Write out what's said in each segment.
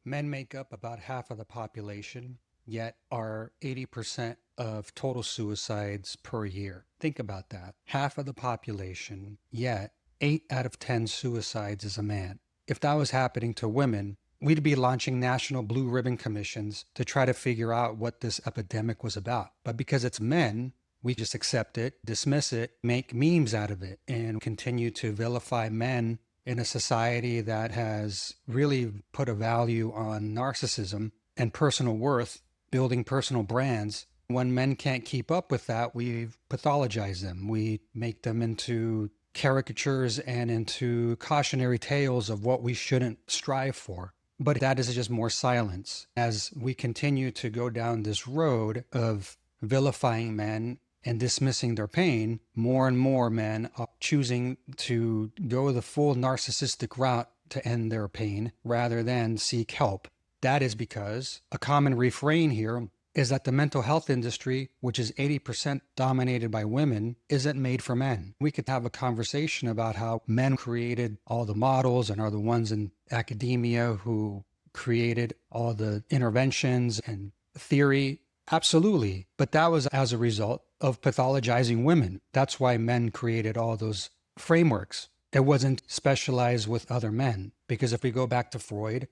Men make up about half of the population, yet are 80% of total suicides per year. Think about that. Half of the population, yet 8 out of 10 suicides is a man. If that was happening to women, we'd be launching national blue ribbon commissions to try to figure out what this epidemic was about. But because it's men, we just accept it, dismiss it, make memes out of it, and continue to vilify men in a society that has really put a value on narcissism and personal worth, building personal brands. When men can't keep up with that, we pathologize them. We make them into caricatures and into cautionary tales of what we shouldn't strive for. But that is just more silence. As we continue to go down this road of vilifying men and dismissing their pain, more and more men are choosing to go the full narcissistic route to end their pain rather than seek help. That is because a common refrain here is that the mental health industry, which is 80% dominated by women, isn't made for men. We could have a conversation about how men created all the models and are the ones in academia who created all the interventions and theory. Absolutely. But that was as a result of pathologizing women. That's why men created all those frameworks. It wasn't specialized with other men. Because if we go back to Freud,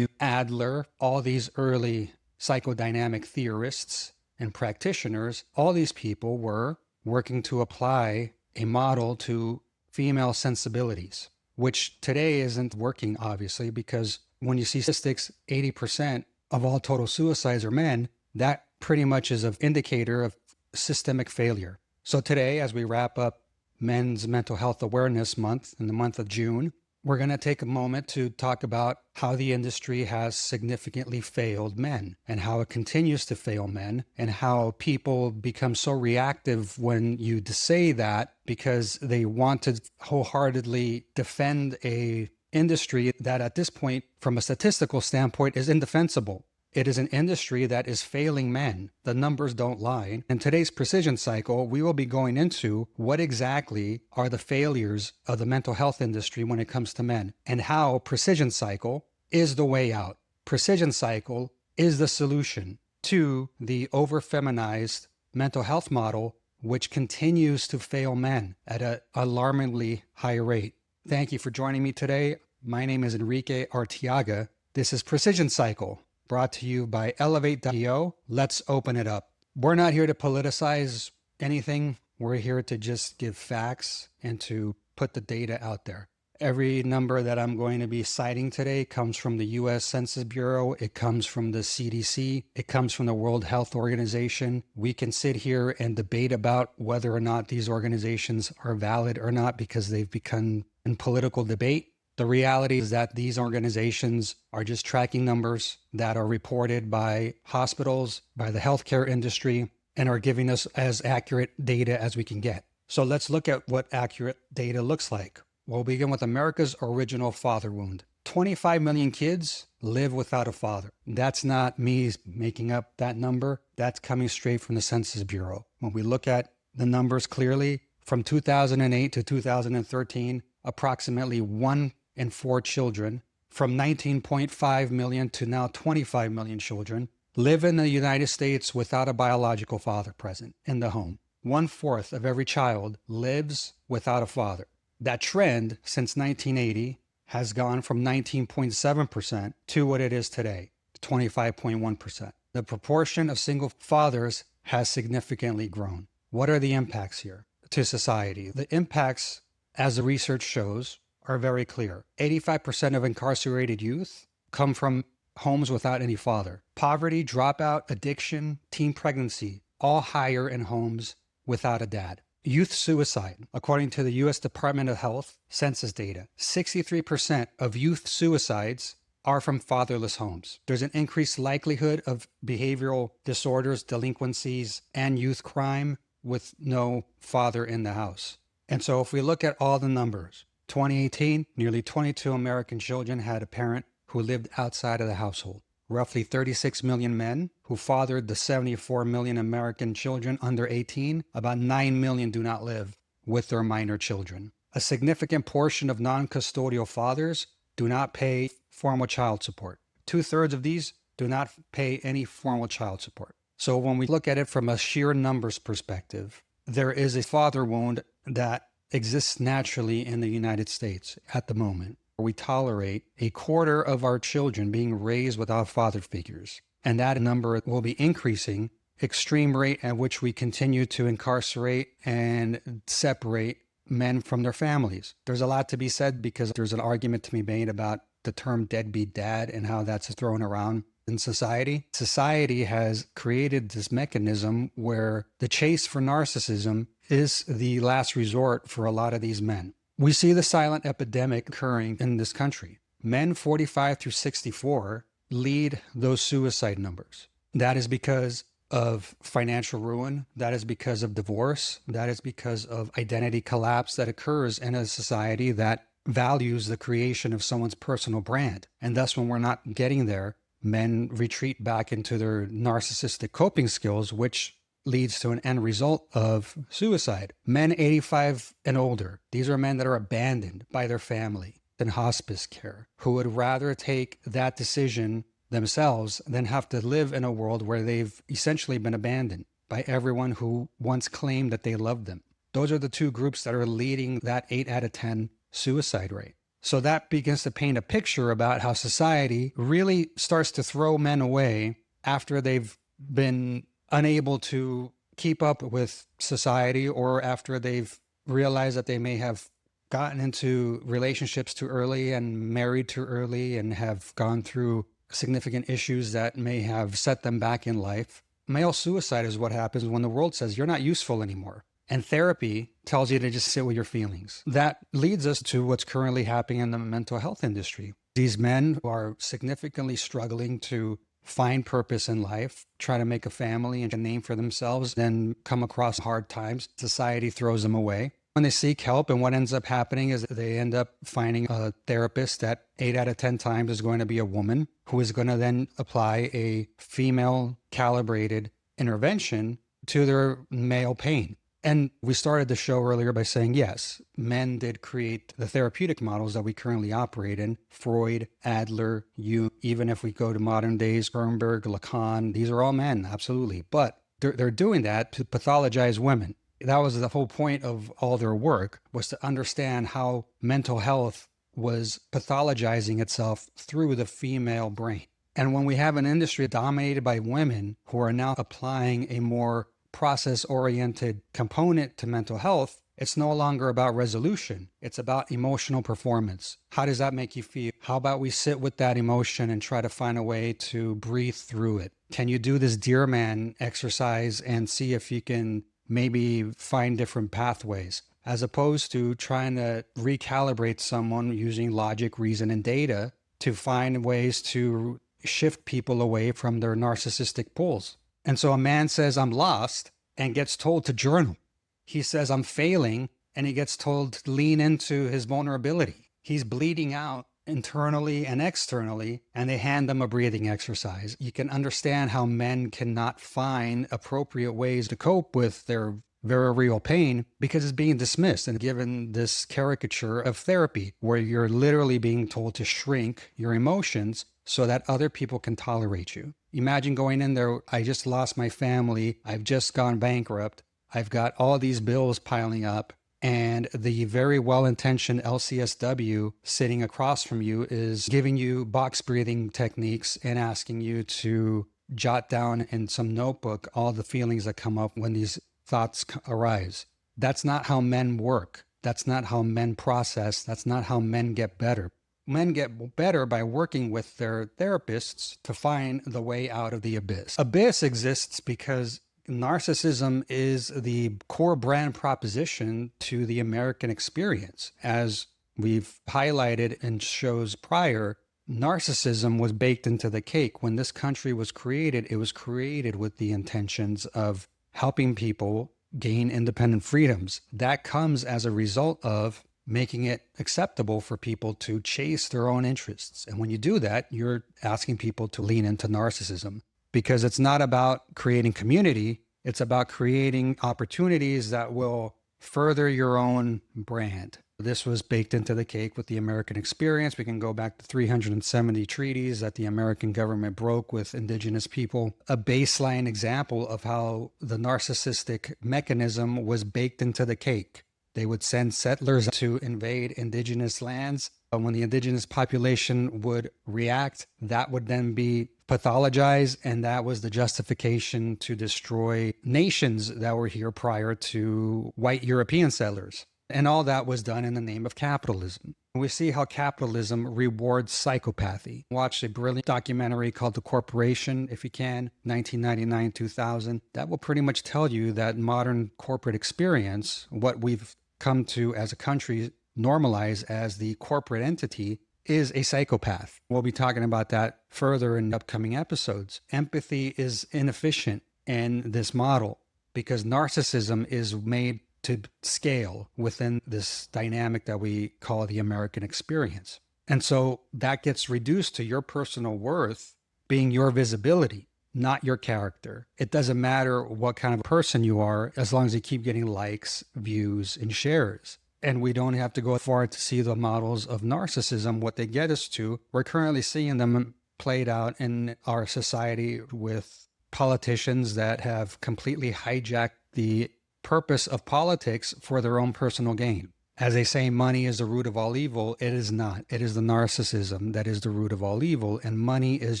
Adler, all these early psychodynamic theorists and practitioners, all these people were working to apply a model to female sensibilities, which today isn't working, obviously, because when you see statistics, 80% of all total suicides are men, that pretty much is an indicator of systemic failure. So today, as we wrap up Men's Mental Health Awareness Month in the month of June, we're going to take a moment to talk about how the industry has significantly failed men and how it continues to fail men and how people become so reactive when you say that because they want to wholeheartedly defend a industry that at this point, from a statistical standpoint, is indefensible. It is an industry that is failing men. The numbers don't lie. In today's Precision Cycle, we will be going into what exactly are the failures of the mental health industry when it comes to men and how Precision Cycle is the way out. Precision Cycle is the solution to the over-feminized mental health model, which continues to fail men at an alarmingly high rate. Thank you for joining me today. My name is Enrique Arteaga. This is Precision Cycle, brought to you by Elevate.io. Let's open it up. We're not here to politicize anything. We're here to just give facts and to put the data out there. Every number that I'm going to be citing today comes from the U.S. Census Bureau. It comes from the CDC. It comes from the World Health Organization. We can sit here and debate about whether or not these organizations are valid or not because they've become in political debate. The reality is that these organizations are just tracking numbers that are reported by hospitals, by the healthcare industry, and are giving us as accurate data as we can get. So let's look at what accurate data looks like. We'll begin with America's original father wound. 25 million kids live without a father. That's not me making up that number. That's coming straight from the Census Bureau. When we look at the numbers clearly, from 2008 to 2013, approximately 1 in 4 children, from 19.5 million to now 25 million children, live in the United States without a biological father present in the home. 1/4 of every child lives without a father. That trend since 1980 has gone from 19.7% to what it is today, 25.1%. The proportion of single fathers has significantly grown. What are the impacts here to society? The impacts, as the research shows, are very clear. 85% of incarcerated youth come from homes without any father. Poverty, dropout, addiction, teen pregnancy, all higher in homes without a dad. Youth suicide, according to the U.S. Department of Health census data, 63% of youth suicides are from fatherless homes. There's an increased likelihood of behavioral disorders, delinquencies, and youth crime with no father in the house. And so if we look at all the numbers, 2018, nearly 22 American children had a parent who lived outside of the household. Roughly 36 million men who fathered the 74 million American children under 18, about 9 million do not live with their minor children. A significant portion of non-custodial fathers do not pay formal child support. 2/3 of these do not pay any formal child support. So when we look at it from a sheer numbers perspective, there is a father wound that exists naturally in the United States at the moment. We tolerate a quarter of our children being raised without father figures. And that number will be increasing, extreme rate at which we continue to incarcerate and separate men from their families. There's a lot to be said because there's an argument to be made about the term deadbeat dad and how that's thrown around in society. Society has created this mechanism where the chase for narcissism is the last resort for a lot of these men. We see the silent epidemic occurring in this country. Men 45 through 64 lead those suicide numbers. That is because of financial ruin. That is because of divorce. That is because of identity collapse that occurs in a society that values the creation of someone's personal brand. And thus, when we're not getting there, men retreat back into their narcissistic coping skills, which leads to an end result of suicide. Men 85 and older, these are men that are abandoned by their family in hospice care, who would rather take that decision themselves than have to live in a world where they've essentially been abandoned by everyone who once claimed that they loved them. Those are the two groups that are leading that 8 out of 10 suicide rate. So that begins to paint a picture about how society really starts to throw men away after they've been unable to keep up with society, or after they've realized that they may have gotten into relationships too early and married too early and have gone through significant issues that may have set them back in life. Male suicide is what happens when the world says you're not useful anymore. And therapy tells you to just sit with your feelings. That leads us to what's currently happening in the mental health industry. These men who are significantly struggling to find purpose in life, try to make a family and a name for themselves, then come across hard times. Society throws them away. When they seek help, and what ends up happening is they end up finding a therapist that 8 out of 10 times is going to be a woman, who is going to then apply a female calibrated intervention to their male pain. And we started the show earlier by saying, yes, men did create the therapeutic models that we currently operate in. Freud, Adler, Jung, even if we go to modern days, Bernberg, Lacan, these are all men, absolutely. But they're doing that to pathologize women. That was the whole point of all their work, was to understand how mental health was pathologizing itself through the female brain. And when we have an industry dominated by women who are now applying a more process-oriented component to mental health, it's no longer about resolution. It's about emotional performance. How does that make you feel? How about we sit with that emotion and try to find a way to breathe through it? Can you do this deer man exercise and see if you can maybe find different pathways, as opposed to trying to recalibrate someone using logic, reason, and data to find ways to shift people away from their narcissistic pulls? And so a man says, I'm lost, and gets told to journal. He says, I'm failing, and he gets told to lean into his vulnerability. He's bleeding out internally and externally, and they hand them a breathing exercise. You can understand how men cannot find appropriate ways to cope with their very real pain because it's being dismissed and given this caricature of therapy where you're literally being told to shrink your emotions so that other people can tolerate you. Imagine going in there, I just lost my family, I've just gone bankrupt, I've got all these bills piling up, and the very well-intentioned LCSW sitting across from you is giving you box breathing techniques and asking you to jot down in some notebook all the feelings that come up when these thoughts arise. That's not how men work. That's not how men process. That's not how men get better. Men get better by working with their therapists to find the way out of the abyss. Abyss exists because narcissism is the core brand proposition to the American experience. As we've highlighted in shows prior, narcissism was baked into the cake. When this country was created, it was created with the intentions of helping people gain independent freedoms. That comes as a result of making it acceptable for people to chase their own interests. And when you do that, you're asking people to lean into narcissism, because it's not about creating community. It's about creating opportunities that will further your own brand. This was baked into the cake with the American experience. We can go back to 370 treaties that the American government broke with indigenous people. A baseline example of how the narcissistic mechanism was baked into the cake. They would send settlers to invade indigenous lands. When the indigenous population would react, that would then be pathologized, and that was the justification to destroy nations that were here prior to white European settlers. And all that was done in the name of capitalism. We see how capitalism rewards psychopathy. Watch a brilliant documentary called The Corporation, if you can, 1999-2000. That will pretty much tell you that modern corporate experience, what we've come to as a country normalize as the corporate entity, is a psychopath. We'll be talking about that further in upcoming episodes. Empathy is inefficient in this model because narcissism is made to scale within this dynamic that we call the American experience. And so that gets reduced to your personal worth being your visibility, not your character. It doesn't matter what kind of person you are as long as you keep getting likes, views, and shares. And we don't have to go far to see the models of narcissism, what they get us to. We're currently seeing them played out in our society with politicians that have completely hijacked the purpose of politics for their own personal gain. As they say, money is the root of all evil. It is not. It is the narcissism that is the root of all evil. And money is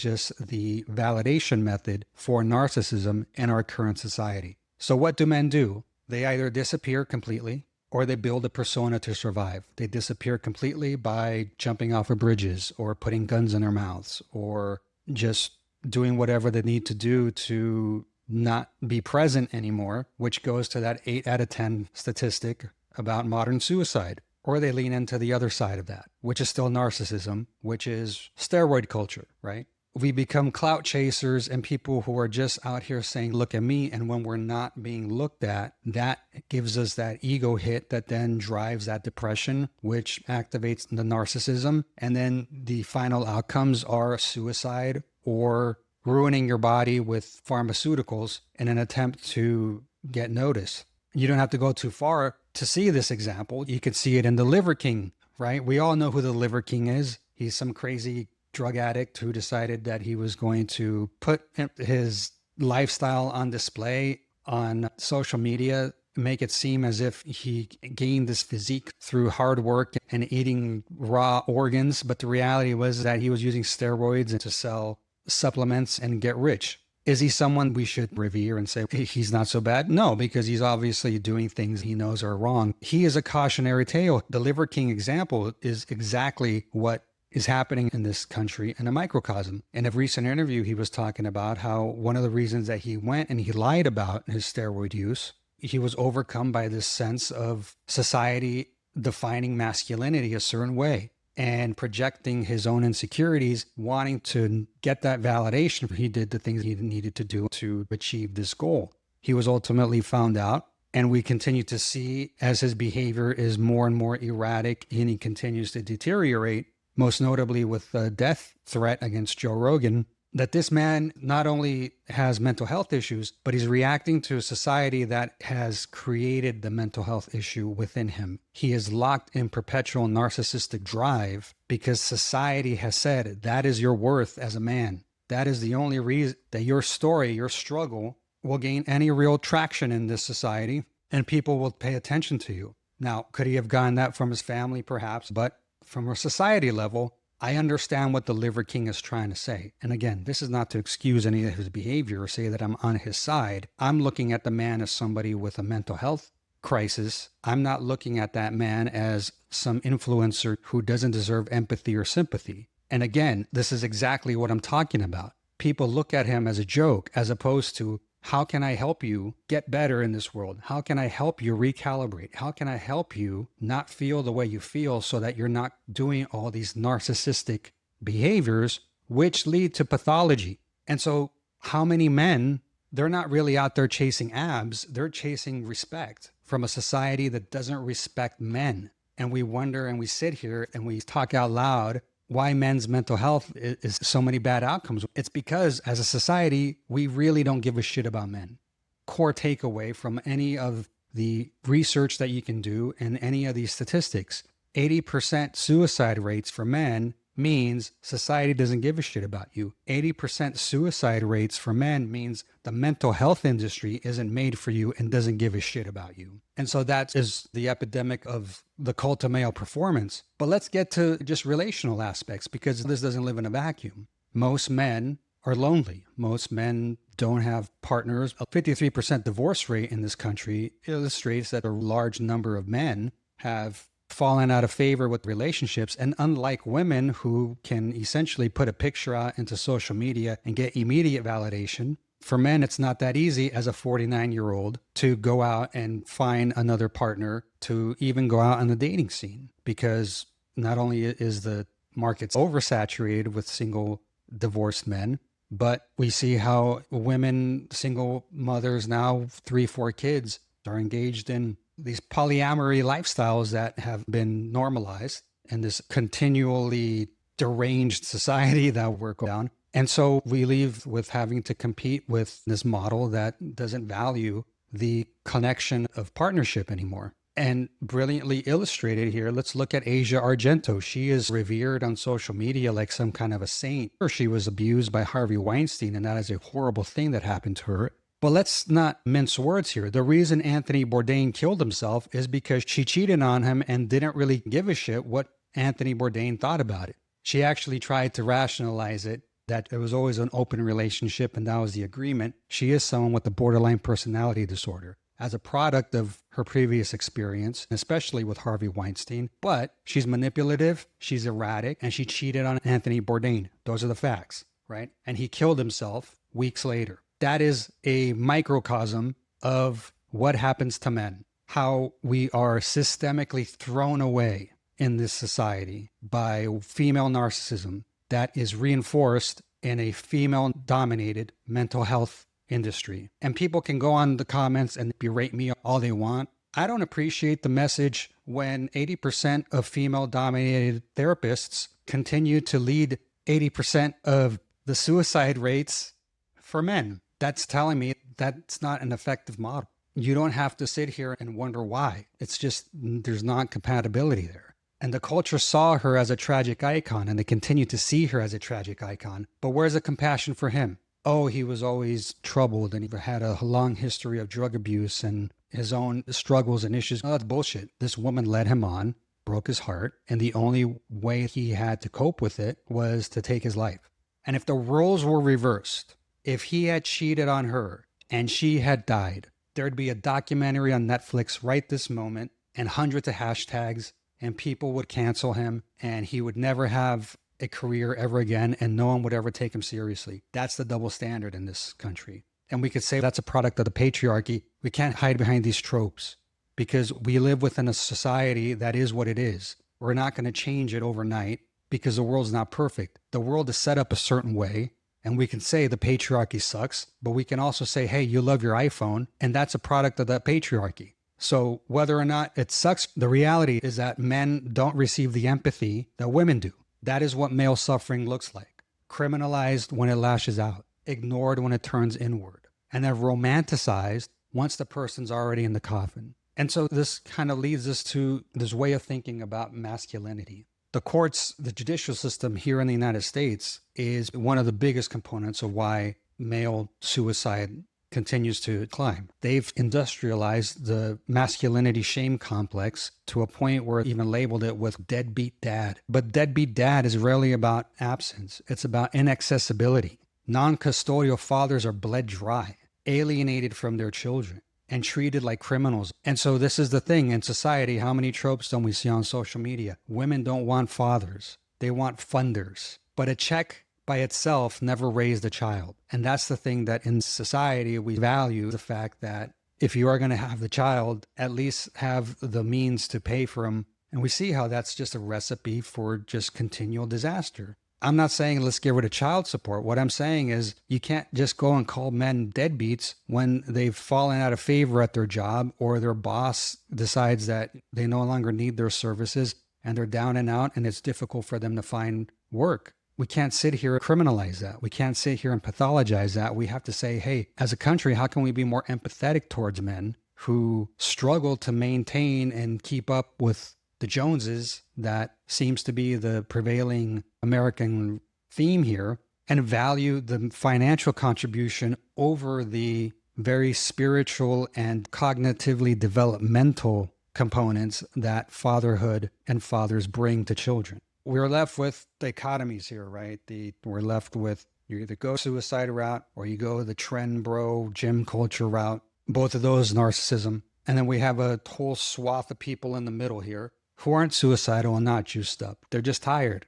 just the validation method for narcissism in our current society. So what do men do? They either disappear completely or they build a persona to survive. They disappear completely by jumping off of bridges or putting guns in their mouths or just doing whatever they need to do to not be present anymore, which goes to that 8 out of 10 statistic about modern suicide. Or they lean into the other side of that, which is still narcissism, which is steroid culture, right? We become clout chasers and people who are just out here saying, look at me. And when we're not being looked at, that gives us that ego hit that then drives that depression, which activates the narcissism. And then the final outcomes are suicide or ruining your body with pharmaceuticals in an attempt to get notice. You don't have to go too far to see this example. You could see it in the Liver King, right? We all know who the Liver King is. He's some crazy drug addict who decided that he was going to put his lifestyle on display on social media, make it seem as if he gained this physique through hard work and eating raw organs. But the reality was that he was using steroids to sell supplements and get rich. Is he someone we should revere and say he's not so bad? No, because he's obviously doing things he knows are wrong. He is a cautionary tale. The Liver King example is exactly what is happening in this country in a microcosm. In a recent interview, he was talking about how one of the reasons that he went and he lied about his steroid use, he was overcome by this sense of society defining masculinity a certain way and projecting his own insecurities, wanting to get that validation. He did the things he needed to do to achieve this goal. He was ultimately found out, and we continue to see as his behavior is more and more erratic and he continues to deteriorate, most notably with the death threat against Joe Rogan, that this man not only has mental health issues, but he's reacting to a society that has created the mental health issue within him. He is locked in perpetual narcissistic drive because society has said that is your worth as a man. That is the only reason that your story, your struggle will gain any real traction in this society and people will pay attention to you. Now, could he have gotten that from his family? Perhaps, but from a society level, I understand what the Liver King is trying to say. And again, this is not to excuse any of his behavior or say that I'm on his side. I'm looking at the man as somebody with a mental health crisis. I'm not looking at that man as some influencer who doesn't deserve empathy or sympathy. And again, this is exactly what I'm talking about. People look at him as a joke as opposed to, how can I help you get better in this world? How can I help you recalibrate? How can I help you not feel the way you feel so that you're not doing all these narcissistic behaviors, which lead to pathology? And so how many men, they're not really out there chasing abs. They're chasing respect from a society that doesn't respect men. And we wonder and we sit here and we talk out loud why men's mental health is so many bad outcomes. It's because as a society, we really don't give a shit about men. Core takeaway from any of the research that you can do in any of these statistics. 80% suicide rates for men means society doesn't give a shit about you. 80% suicide rates for men means the mental health industry isn't made for you and doesn't give a shit about you. And so that is the epidemic of the cult of male performance. But let's get to just relational aspects, because this doesn't live in a vacuum. Most men are lonely. Most men don't have partners. A 53% divorce rate in this country illustrates that a large number of men have fallen out of favor with relationships. And unlike women who can essentially put a picture out into social media and get immediate validation, for men, it's not that easy as a 49-year-old to go out and find another partner, to even go out on the dating scene, because not only is the market oversaturated with single divorced men, but we see how women, single mothers now, 3-4 kids, are engaged in these polyamory lifestyles that have been normalized in this continually deranged society that we're going down. And so we leave with having to compete with this model that doesn't value the connection of partnership anymore. And brilliantly illustrated here, let's look at Asia Argento. She is revered on social media like some kind of a saint. She was abused by Harvey Weinstein, and that is a horrible thing that happened to her. But let's not mince words here. The reason Anthony Bourdain killed himself is because she cheated on him and didn't really give a shit what Anthony Bourdain thought about it. She actually tried to rationalize it, that it was always an open relationship and that was the agreement. She is someone with a borderline personality disorder as a product of her previous experience, especially with Harvey Weinstein. But she's manipulative, she's erratic, and she cheated on Anthony Bourdain. Those are the facts, right? And he killed himself weeks later. That is a microcosm of what happens to men, how we are systemically thrown away in this society by female narcissism that is reinforced in a female-dominated mental health industry. And people can go on the comments and berate me all they want. I don't appreciate the message when 80% of female-dominated therapists continue to lead 80% of the suicide rates for men. That's telling me that's not an effective model. You don't have to sit here and wonder why. It's just there's non-compatibility there. And the culture saw her as a tragic icon, and they continue to see her as a tragic icon. But where's the compassion for him? Oh, he was always troubled and he had a long history of drug abuse and his own struggles and issues. Oh, that's bullshit. This woman led him on, broke his heart, and the only way he had to cope with it was to take his life. And if the roles were reversed, if he had cheated on her and she had died, there'd be a documentary on Netflix right this moment and hundreds of hashtags, and people would cancel him and he would never have a career ever again and no one would ever take him seriously. That's the double standard in this country. And we could say that's a product of the patriarchy. We can't hide behind these tropes because we live within a society that is what it is. We're not going to change it overnight because the world's not perfect. The world is set up a certain way. And we can say the patriarchy sucks, but we can also say, hey, you love your iPhone, and that's a product of that patriarchy. So whether or not it sucks, the reality is that men don't receive the empathy that women do. That is what male suffering looks like. Criminalized when it lashes out, ignored when it turns inward, and then romanticized once the person's already in the coffin. And so this kind of leads us to this way of thinking about masculinity. The courts, the judicial system here in the United States is one of the biggest components of why male suicide continues to climb. They've industrialized the masculinity shame complex to a point where it even labeled it with deadbeat dad. But deadbeat dad is rarely about absence. It's about inaccessibility. Non-custodial fathers are bled dry, alienated from their children, and treated like criminals. And so this is the thing in society. How many tropes don't we see on social media? Women don't want fathers. They want funders. But a check by itself never raised a child. And that's the thing that in society we value, the fact that if you are going to have the child, at least have the means to pay for him. And we see how that's just a recipe for just continual disaster. I'm not saying let's get rid of child support. What I'm saying is you can't just go and call men deadbeats when they've fallen out of favor at their job or their boss decides that they no longer need their services and they're down and out and it's difficult for them to find work. We can't sit here and criminalize that. We can't sit here and pathologize that. We have to say, hey, as a country, how can we be more empathetic towards men who struggle to maintain and keep up with the Joneses. That seems to be the prevailing American theme here, and value the financial contribution over the very spiritual and cognitively developmental components that fatherhood and fathers bring to children. We're left with dichotomies here, right? We're left with, you either go suicide route or you go the trend bro gym culture route. Both of those narcissism. And then we have a whole swath of people in the middle here who aren't suicidal and not juiced up. They're just tired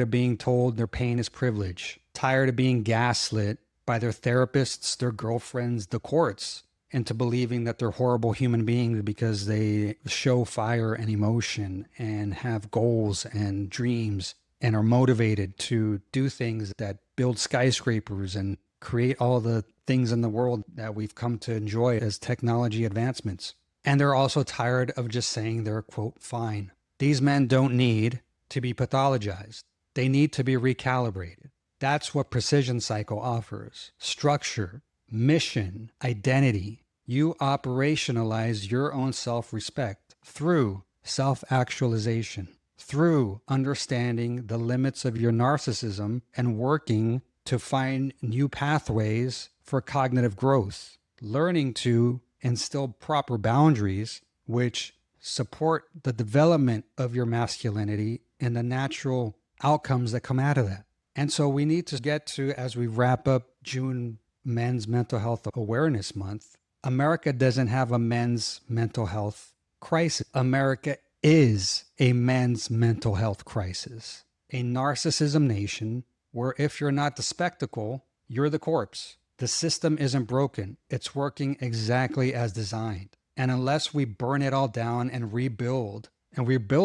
of being told their pain is privilege, tired of being gaslit by their therapists, their girlfriends, the courts, into believing that they're horrible human beings because they show fire and emotion and have goals and dreams and are motivated to do things that build skyscrapers and create all the things in the world that we've come to enjoy as technology advancements. And they're also tired of just saying they're, quote, fine. These men don't need to be pathologized. They need to be recalibrated. That's what Precision Cycle offers. Structure, mission, identity. You operationalize your own self-respect through self-actualization, through understanding the limits of your narcissism and working to find new pathways for cognitive growth, learning to instill proper boundaries which support the development of your masculinity and the natural outcomes that come out of that. And so we need to get to, as we wrap up June Men's Mental Health Awareness Month, America doesn't have a men's mental health crisis. America is a men's mental health crisis. A narcissism nation where if you're not the spectacle, you're the corpse. The system isn't broken. It's working exactly as designed. And unless we burn it all down and rebuild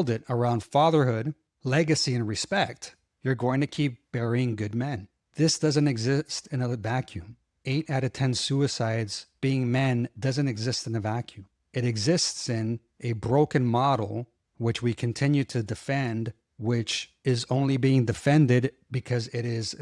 it around fatherhood, legacy, and respect, you're going to keep burying good men. This doesn't exist in a vacuum. 8 out of 10 suicides being men doesn't exist in a vacuum. It exists in a broken model, which we continue to defend, which is only being defended because it is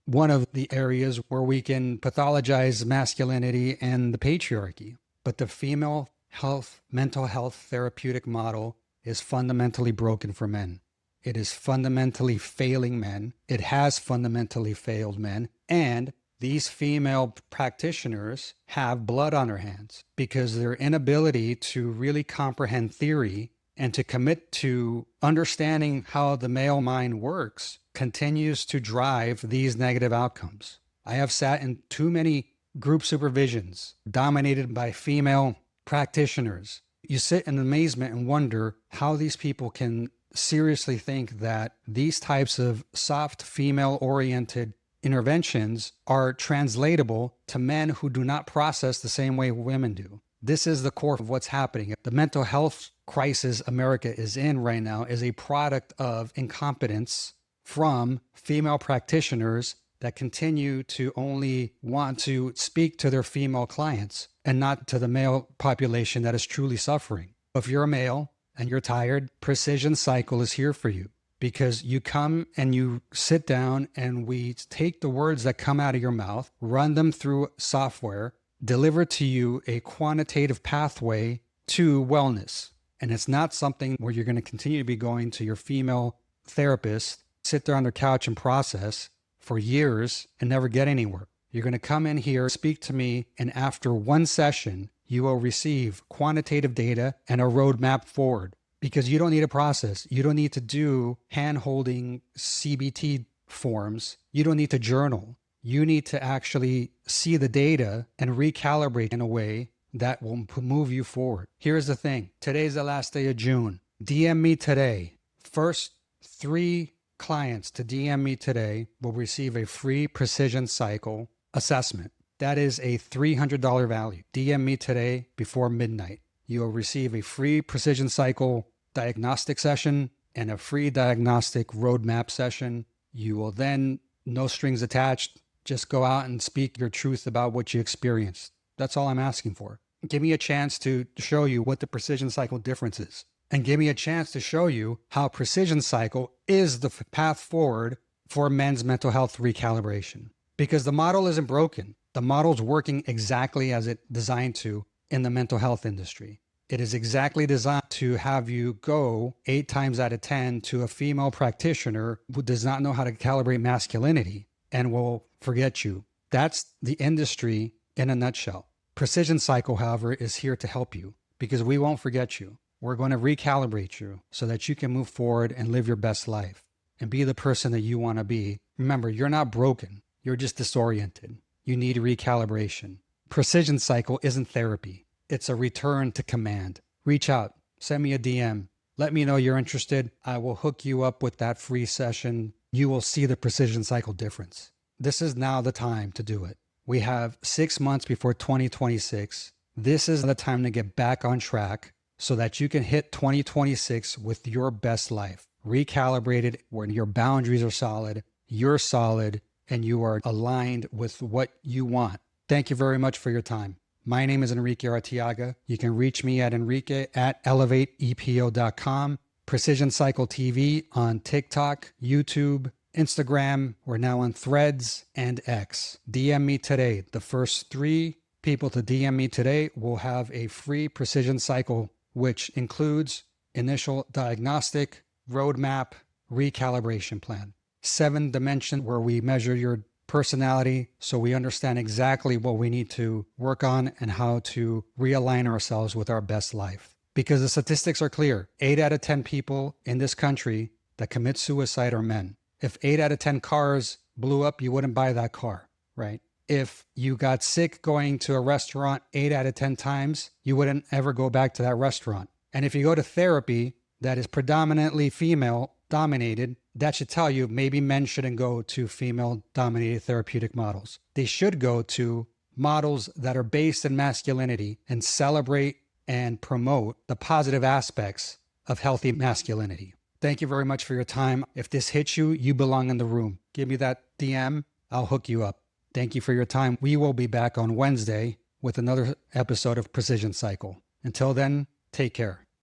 one of the areas where we can pathologize masculinity and the patriarchy. But the female health, mental health therapeutic model is fundamentally broken for men. It is fundamentally failing men. It has fundamentally failed men. And these female practitioners have blood on their hands because their inability to really comprehend theory and to commit to understanding how the male mind works continues to drive these negative outcomes. I have sat in too many group supervisions dominated by female practitioners. You sit in amazement and wonder how these people can seriously think that these types of soft female-oriented interventions are translatable to men who do not process the same way women do. This is the core of what's happening. The mental health crisis America is in right now is a product of incompetence from female practitioners that continue to only want to speak to their female clients and not to the male population that is truly suffering. If you're a male and you're tired, Precision Cycle is here for you, because you come and you sit down and we take the words that come out of your mouth, run them through software, deliver to you a quantitative pathway to wellness. And it's not something where you're going to continue to be going to your female therapist, sit there on their couch and process for years and never get anywhere. You're going to come in here, speak to me, and after one session, you will receive quantitative data and a roadmap forward, because you don't need a process. You don't need to do hand-holding CBT forms. You don't need to journal. You need to actually see the data and recalibrate in a way that will move you forward. Here's the thing. Today's the last day of June. DM me today. First 3 clients to DM me today will receive a free Precision Cycle assessment. That is a $300 value. DM me today before midnight. You will receive a free Precision Cycle diagnostic session and a free diagnostic roadmap session. You will then, no strings attached, just go out and speak your truth about what you experienced. That's all I'm asking for. Give me a chance to show you what the Precision Cycle difference is. And give me a chance to show you how Precision Cycle is the path forward for men's mental health recalibration. Because the model isn't broken. The model's working exactly as it's designed to. in the mental health industry. It is exactly designed to have you go 8 times out of 10 to a female practitioner who does not know how to calibrate masculinity and will forget you. That's the industry in a nutshell. Precision Cycle, however, is here to help you because we won't forget you. We're going to recalibrate you so that you can move forward and live your best life and be the person that you want to be. Remember, you're not broken. You're just disoriented. You need recalibration. Precision Cycle isn't therapy. It's a return to command. Reach out. Send me a DM. Let me know you're interested. I will hook you up with that free session. You will see the Precision Cycle difference. This is now the time to do it. We have 6 months before 2026. This is the time to get back on track so that you can hit 2026 with your best life. Recalibrated, when your boundaries are solid, you're solid, and you are aligned with what you want. Thank you very much for your time. My name is Enrique Arteaga. You can reach me at enrique@elevateepo.com. Precision Cycle TV on TikTok, YouTube, Instagram. We're now on Threads and X. DM me today. The first 3 people to DM me today will have a free Precision Cycle, which includes initial diagnostic, roadmap, recalibration plan. 7 dimension where we measure your personality so we understand exactly what we need to work on and how to realign ourselves with our best life. Because the statistics are clear. 8 out of 10 people in this country that commit suicide are men. If 8 out of 10 cars blew up, you wouldn't buy that car, right? If you got sick going to a restaurant 8 out of 10 times, you wouldn't ever go back to that restaurant. And if you go to therapy that is predominantly female dominated, that should tell you maybe men shouldn't go to female dominated therapeutic models. They should go to models that are based in masculinity and celebrate and promote the positive aspects of healthy masculinity. Thank you very much for your time. If this hits you, you belong in the room. Give me that DM. I'll hook you up. Thank you for your time. We will be back on Wednesday with another episode of Precision Cycle. Until then, take care.